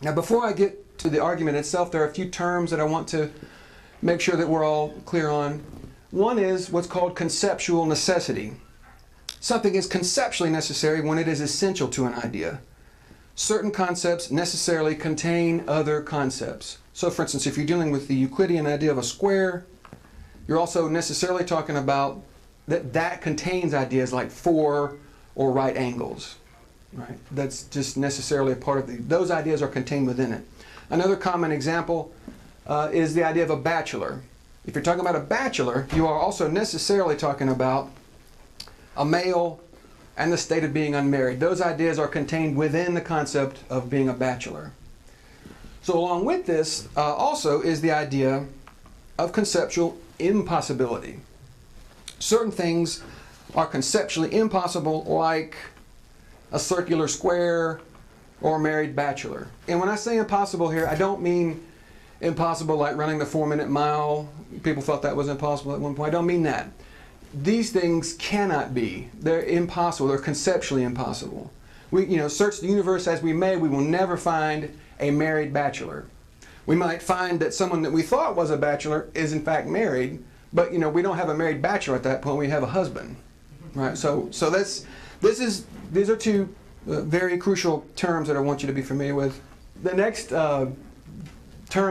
Now, before I get to the argument itself, there are a few terms that I want to make sure that we're all clear on. One is what's called conceptual necessity. Something is conceptually necessary when it is essential to an idea. Certain concepts necessarily contain other concepts. So, for instance, if you're dealing with the Euclidean idea of a square, you're also necessarily talking about that contains ideas like 4 or right angles. Right? That's just necessarily a part of those ideas are contained within it. Another common example is the idea of a bachelor. If you're talking about a bachelor, you are also necessarily talking about a male and the state of being unmarried. Those ideas are contained within the concept of being a bachelor. So along with this also is the idea of conceptual impossibility. Certain things are conceptually impossible, like a circular square or a married bachelor. And when I say impossible here, I don't mean impossible like running the 4-minute mile. People thought that was impossible at one point. I don't mean that. These things cannot be. They're impossible. They're conceptually impossible. We, search the universe as we may, we will never find a married bachelor. We might find that someone that we thought was a bachelor is in fact married, but we don't have a married bachelor at that point. We have a husband, right? So these are two very crucial terms that I want you to be familiar with. The next term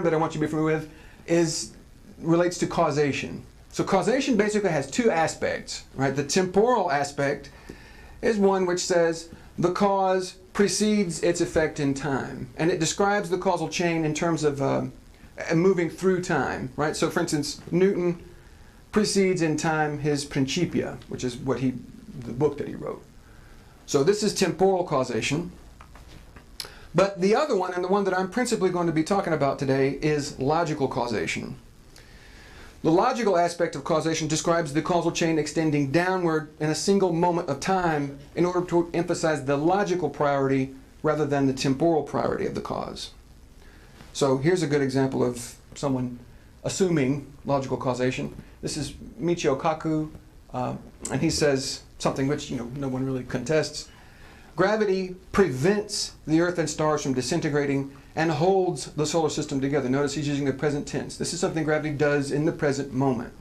that I want you to be familiar with relates to causation. So causation basically has two aspects, right? The temporal aspect is one which says the cause precedes its effect in time, and it describes the causal chain in terms of moving through time, right? So for instance, Newton precedes in time his Principia, which is the book that he wrote. So this is temporal causation. But the other one, and the one that I'm principally going to be talking about today, is logical causation. The logical aspect of causation describes the causal chain extending downward in a single moment of time in order to emphasize the logical priority rather than the temporal priority of the cause. So here's a good example of someone assuming logical causation. This is Michio Kaku, and he says something which no one really contests. Gravity prevents the Earth and stars from disintegrating and holds the solar system together. Notice he's using the present tense. This is something gravity does in the present moment.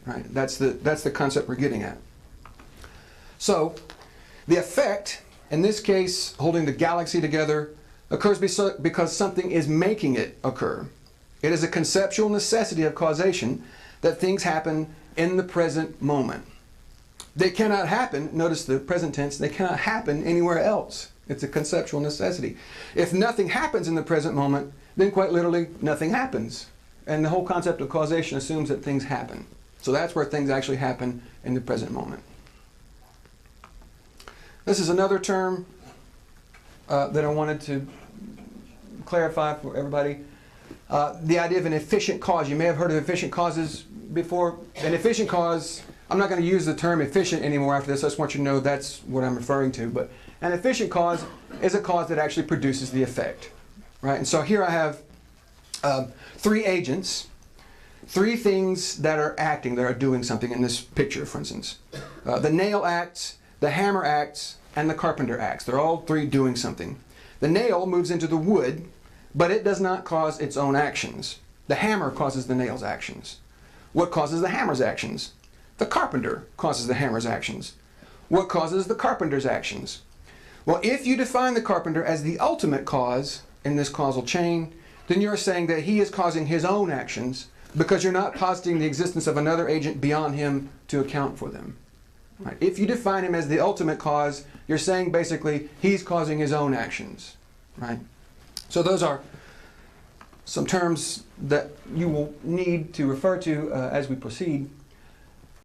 Right? That's the concept we're getting at. So the effect, in this case holding the galaxy together, occurs because something is making it occur. It is a conceptual necessity of causation that things happen in the present moment. They cannot happen, notice the present tense, they cannot happen anywhere else. It's a conceptual necessity. If nothing happens in the present moment, then quite literally nothing happens. And the whole concept of causation assumes that things happen. So that's where things actually happen in the present moment. This is another term that I wanted to clarify for everybody. The idea of an efficient cause. You may have heard of efficient causes before. An efficient cause, I'm not going to use the term efficient anymore after this. I just want you to know that's what I'm referring to. But an efficient cause is a cause that actually produces the effect. Right? And so here I have 3 agents, 3 things that are acting, that are doing something in this picture, for instance. The nail acts, the hammer acts, and the carpenter acts. They're all 3 doing something. The nail moves into the wood, but it does not cause its own actions. The hammer causes the nail's actions. What causes the hammer's actions? The carpenter causes the hammer's actions. What causes the carpenter's actions? Well, if you define the carpenter as the ultimate cause in this causal chain, then you're saying that he is causing his own actions because you're not positing the existence of another agent beyond him to account for them. Right? If you define him as the ultimate cause, you're saying basically he's causing his own actions. Right? So those are some terms that you will need to refer to as we proceed.